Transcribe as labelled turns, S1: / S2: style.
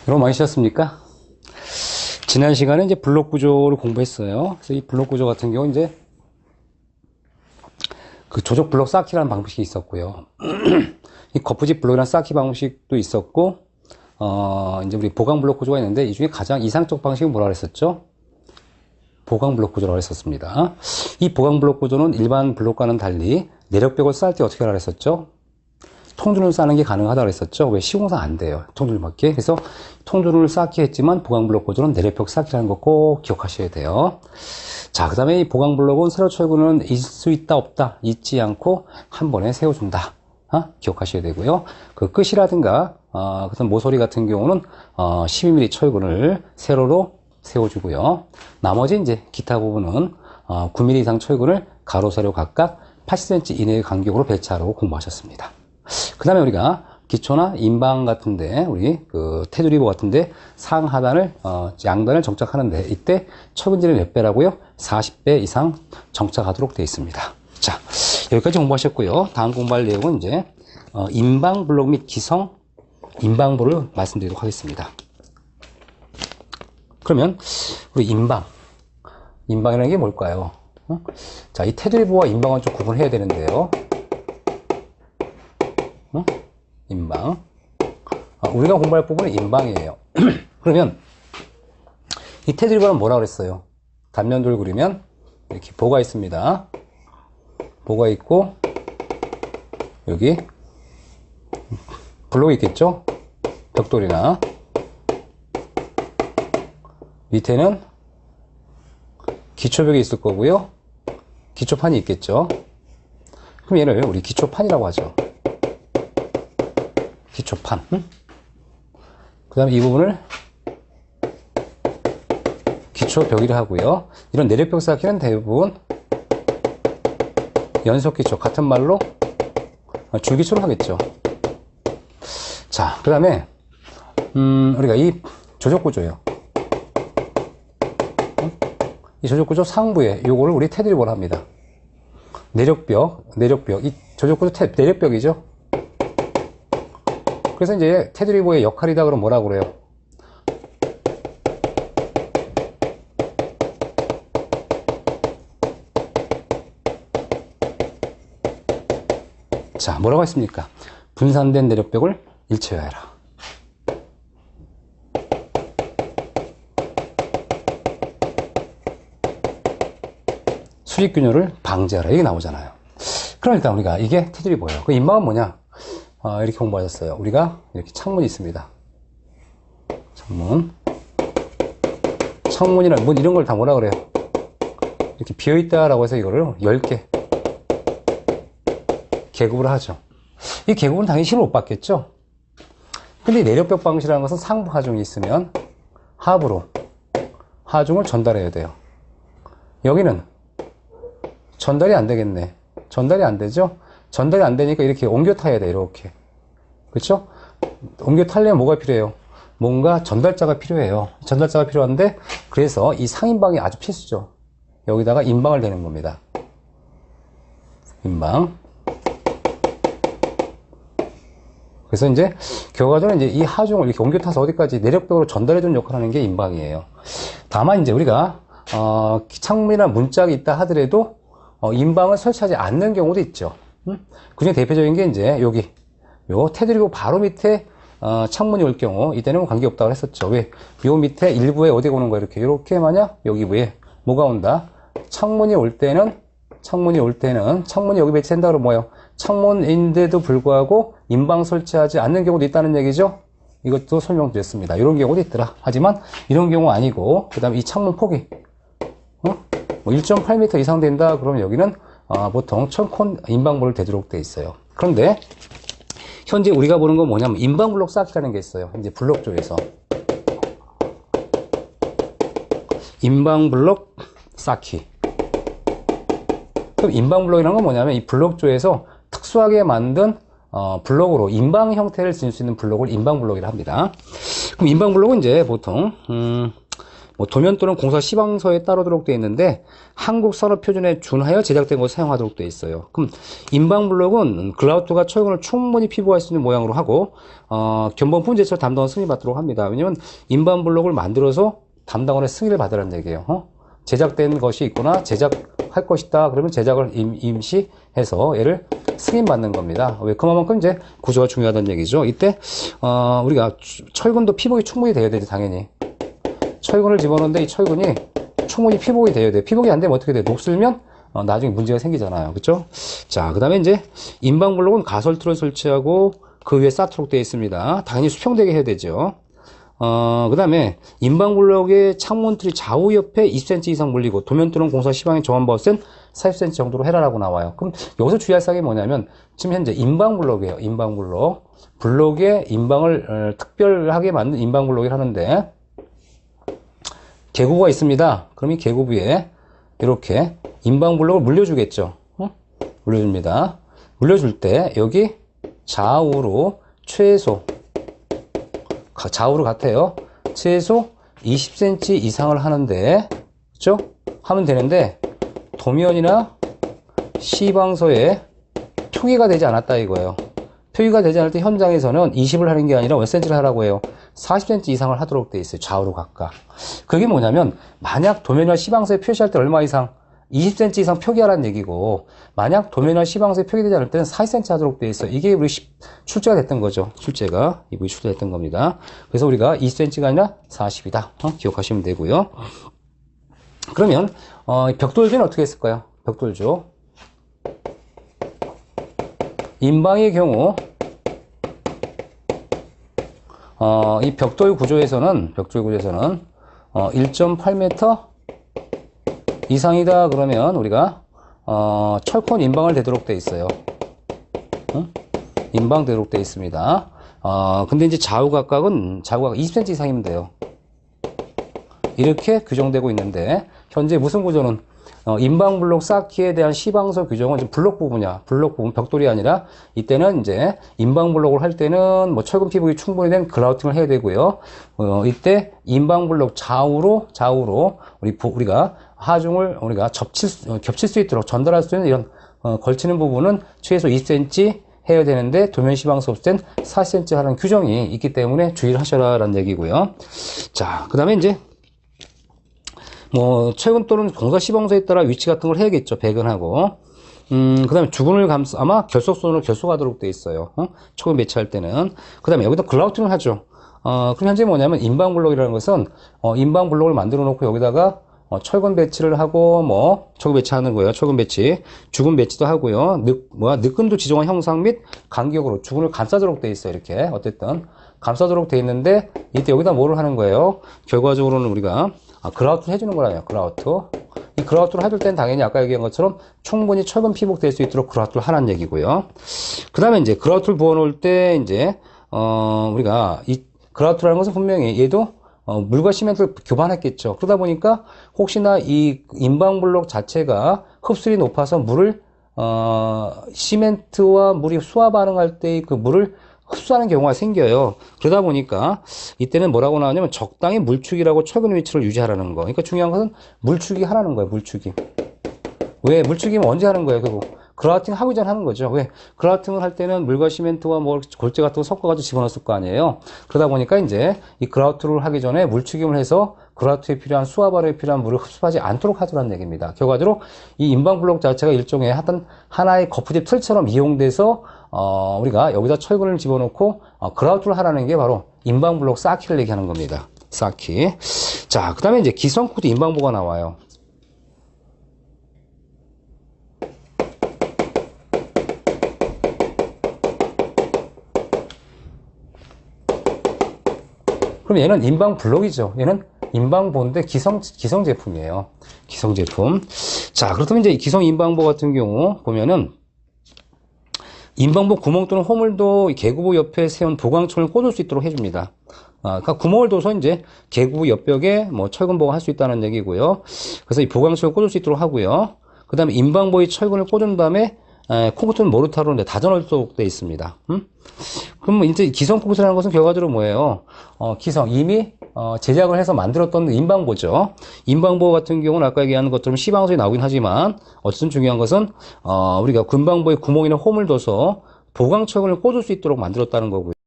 S1: 여러분 많이 쉬었습니까? 지난 시간에 이제 블록 구조를 공부했어요. 그래서 이 블록 구조 같은 경우 이제 그 조적 블록 쌓기라는 방식이 있었고요. 이 거푸집 블록이라는 쌓기 방식도 있었고, 이제 우리 보강 블록 구조가 있는데 이 중에 가장 이상적 방식은 뭐라 그랬었죠? 보강 블록 구조라고 했었습니다. 이 보강 블록 구조는 일반 블록과는 달리 내력벽을 쌓을 때 어떻게 하라 그랬었죠? 통준을 쌓는 게 가능하다고 했었죠. 왜? 시공사 안 돼요. 통준밖에. 그래서 통준을 쌓기 했지만 보강블록 구조는 내력벽 쌓기라는 거 꼭 기억하셔야 돼요. 자, 그 다음에 이 보강블록은 세로 철근은 있을 수 있다 없다 잊지 않고 한 번에 세워준다. 기억하셔야 되고요. 그 끝이라든가 그다음 모서리 같은 경우는 12mm 철근을 세로로 세워주고요. 나머지 이제 기타 부분은 9mm 이상 철근을 가로 세로 각각 80cm 이내의 간격으로 배치하라고 공부하셨습니다. 그 다음에 우리가 기초나 인방 같은데, 우리 그 테두리보 같은데 상하단을, 양단을 정착하는데 이때 철근질을 몇 배라고요? 40배 이상 정착하도록 되어 있습니다. 자, 여기까지 공부하셨고요. 다음 공부할 내용은 이제, 인방 블록 및 기성 인방보를 말씀드리도록 하겠습니다. 그러면, 우리 인방이라는 게 뭘까요? 자, 이 테두리보와 인방은 좀 구분해야 되는데요. 인방. 우리가 공부할 부분은 인방이에요. 그러면 이 테두리보는 뭐라고 그랬어요? 단면도를 그리면 이렇게 보가 있습니다. 보가 있고 여기 블록이 있겠죠? 벽돌이나 밑에는 기초벽이 있을 거고요. 기초판이 있겠죠? 그럼 얘를 우리 기초판이라고 하죠. 기초판. 그 다음에 이 부분을 기초벽이라 하고요. 이런 내력벽 쌓기는 대부분 연속기초, 같은 말로 줄기초로 하겠죠. 자, 그 다음에 우리가 이 조적구조예요. 이 조적구조 상부에 요거를 우리 테두리보라 합니다. 내력벽, 이 조적구조 내력벽이죠. 그래서 이제 테두리보의 역할이다 그러면 뭐라고 그래요? 자, 뭐라고 했습니까? 분산된 내력벽을 일체화해라. 수직균열을 방지하라. 이게 나오잖아요. 그럼 일단 우리가 이게 테두리보예요. 그 인방은 뭐냐? 이렇게 공부하셨어요. 우리가 이렇게 창문이 있습니다. 창문이나 문 이런 걸 다 뭐라 그래요? 이렇게 비어있다라고 해서 이거를 10개 계급을 하죠. 이 계급은 당연히 힘을 못 받겠죠? 근데 내력벽 방식이라는 것은 상부 하중이 있으면 하부로 하중을 전달해야 돼요. 여기는 전달이 안 되겠네. 전달이 안 되죠? 전달이 안 되니까 이렇게 옮겨 타야 돼, 이렇게. 그렇죠? 옮겨 타려면 뭐가 필요해요? 뭔가 전달자가 필요해요. 전달자가 필요한데, 그래서 이 상인방이 아주 필수죠. 여기다가 인방을 대는 겁니다. 인방. 그래서 이제, 결과적으로 이제 이 하중을 이렇게 옮겨 타서 어디까지 내력벽으로 전달해주는 역할을 하는 게 인방이에요. 다만 이제 우리가, 창문이나 문짝이 있다 하더라도, 인방을 설치하지 않는 경우도 있죠. 그중에 대표적인 게 이제 여기 요 테두리보 바로 밑에 창문이 올 경우 이때는 관계없다고 했었죠. 왜? 요 밑에 일부에 어디가 오는 거야? 이렇게 만약 여기 위에 뭐가 온다? 창문이 올 때는 창문이 여기 배치한다 그러면 뭐예요? 창문인데도 불구하고 인방 설치하지 않는 경우도 있다는 얘기죠. 이것도 설명드렸습니다. 이런 경우도 있더라. 하지만 이런 경우 아니고 그 다음에 이 창문 폭이 뭐 1.8m 이상 된다 그러면 여기는 보통 철콘 인방블록을 대도록 되어 있어요. 그런데 현재 우리가 보는 건 뭐냐면 인방블록 쌓기라는 게 있어요. 이제 블록조에서 인방블록 쌓기. 그럼 인방블록이라는 건 뭐냐면 이 블록조에서 특수하게 만든 블록으로 인방 형태를 지닐 수 있는 블록을 인방블록이라 합니다. 그럼 인방블록은 이제 보통 뭐 도면 또는 공사 시방서에 따르도록 되어 있는데 한국 산업표준에 준하여 제작된 것을 사용하도록 되어 있어요. 그럼 인방블록은 글라우트가 철근을 충분히 피부할 수 있는 모양으로 하고 견본품 제철 담당을 승인받도록 합니다. 왜냐면 인방블록을 만들어서 담당원의 승인을 받으라는 얘기예요. 제작된 것이 있거나 제작할 것이다. 그러면 제작을 임시해서 얘를 승인받는 겁니다. 왜? 그만큼 이제 구조가 중요하다는 얘기죠. 이때 우리가 철근도 피복이 충분히 돼야 되지, 당연히. 철근을 집어넣는데 이 철근이 충분히 피복이 돼야 돼. 피복이 안 되면 어떻게 돼? 녹슬면 나중에 문제가 생기잖아요. 그쵸? 자, 그 다음에 이제 인방블록은 가설틀을 설치하고 그 위에 쌓도록 되어 있습니다. 당연히 수평되게 해야 되죠. 그 다음에 인방블록의 창문틀이 좌우 옆에 20cm 이상 물리고 도면 또는 공사 시방에 정한 바우스는 40cm 정도로 해라라고 나와요. 그럼 여기서 주의할 사항이 뭐냐면 지금 현재 인방블록이에요. 인방블록. 블록의 인방을 특별하게 만든 인방블록을 하는데 계고가 있습니다. 그럼 이 계고 위에 이렇게 인방블록을 물려주겠죠. 물려줍니다. 물려줄 때 여기 좌우로 최소 좌우로 같아요. 최소 20cm 이상을 하는데, 그렇죠? 하면 되는데 도면이나 시방서에 표기가 되지 않았다 이거예요. 표기가 되지 않을 때 현장에서는 20을 하는 게 아니라 몇 cm를 하라고 해요? 40cm 이상을 하도록 돼 있어요. 좌우로 각각. 그게 뭐냐면 만약 도면이나 시방서에 표시할 때 얼마 이상? 20cm 이상 표기하라는 얘기고, 만약 도면이나 시방서에 표기되지 않을 때는 40cm 하도록 되어 있어요. 이게 우리 출제가 됐던 거죠. 출제가. 이분이 출제됐던 겁니다. 그래서 우리가 20cm가 아니라 40이다. 기억하시면 되고요. 그러면, 벽돌조는 어떻게 했을까요? 벽돌조. 인방의 경우, 이 벽돌 구조에서는 1.8m 이상이다 그러면 우리가 철권 인방을 되도록 돼 있어요. 인방 되도록 돼 있습니다. 근데 이제 좌우각각은 20cm 이상이면 돼요. 이렇게 규정되고 있는데 현재 무슨 구조는 인방블록 쌓기에 대한 시방서 규정은 이제 블록 부분이야. 블록 부분 벽돌이 아니라 이때는 이제 인방블록을 할 때는 뭐 철근 피복이 충분히 된 글라우팅을 해야 되고요. 이때 인방블록 좌우로 우리가 하중을 우리가 겹칠 수 있도록 전달할 수 있는 이런 걸치는 부분은 최소 2cm 해야 되는데 도면 시방서 없을 땐 4cm 하는 규정이 있기 때문에 주의를 하셔라라는 얘기고요. 자, 그 다음에 이제 뭐 철근 또는 공사 시방서에 따라 위치 같은 걸 해야겠죠. 배근하고. 그 다음에 주근을 아마 결속선으로 결속하도록 돼 있어요. 철근 배치할 때는. 그 다음에 여기다 글라우팅을 하죠. 그럼 현재 뭐냐면 인방블록이라는 것은 인방블록을 만들어 놓고 여기다가 철근 배치를 하고 뭐 철근 배치하는 거예요. 철근 배치, 주근 배치도 하고요. 느끈도 지정한 형상 및 간격으로 주근을 감싸도록 돼 있어요. 이렇게 어쨌든 감싸도록 돼 있는데 이때 여기다 뭐를 하는 거예요? 결과적으로는 우리가 글라우트를 해주는 거라요. 글라우트. 이 글라우트를 해줄 땐 당연히 아까 얘기한 것처럼 충분히 철근 피복될 수 있도록 글라우트를 하라는 얘기고요. 그 다음에 이제 글라우트를 부어놓을 때 이제 우리가 이 글라우트라는 것은 분명히 얘도 물과 시멘트를 교반했겠죠. 그러다 보니까 혹시나 이 인방블록 자체가 흡수율이 높아서 물을 시멘트와 물이 수화 반응할 때 그 물을 흡수하는 경우가 생겨요. 그러다 보니까 이때는 뭐라고 나오냐면 적당히 물축이라고 철근 위치를 유지하라는 거. 그러니까 중요한 것은 물축이 하라는 거예요. 물축이. 왜? 물축이면 언제 하는 거예요? 결국 글라우팅 하기 전 하는 거죠. 왜? 글라우팅을 할 때는 물과 시멘트와 뭐 골재 같은 거 섞어가지고 집어넣었을 거 아니에요. 그러다 보니까 이제 이 글라우트를 하기 전에 물축임을 해서 글라우트에 필요한 수화 발효에 필요한 물을 흡수하지 않도록 하자는 얘기입니다. 결과적으로 이 인방블록 자체가 일종의 하나의 거푸집 틀처럼 이용돼서 우리가 여기다 철근을 집어넣고 글라우트를 하라는 게 바로 인방블록 쌓기를 얘기하는 겁니다. 쌓기. 자, 그 다음에 이제 기성코드 인방보가 나와요. 그럼 얘는 인방블록이죠. 얘는 인방보인데 기성 제품이에요. 기성 제품. 자, 그렇다면 이제 기성 인방보 같은 경우 보면은 인방보 구멍 또는 호물도 계구부 옆에 세운 보강철을 꽂을 수 있도록 해줍니다. 그러니까 구멍을 둬서 이제 계구부 옆벽에 뭐 철근 보강할 수 있다는 얘기고요. 그래서 이 보강철을 꽂을 수 있도록 하고요. 그 다음에 인방보의 철근을 꽂은 다음에 콘크리트 모르타르로 다져넣도록 되어 있습니다. 그럼 이제 기성 콘크리트라는 것은 결과적으로 뭐예요? 기성, 이미 제작을 해서 만들었던 인방보죠. 인방보 같은 경우는 아까 얘기한 것처럼 시방송에 나오긴 하지만 어쨌든 중요한 것은 우리가 군방보에 구멍이나 홈을 둬서 보강처형을 꽂을 수 있도록 만들었다는 거고요.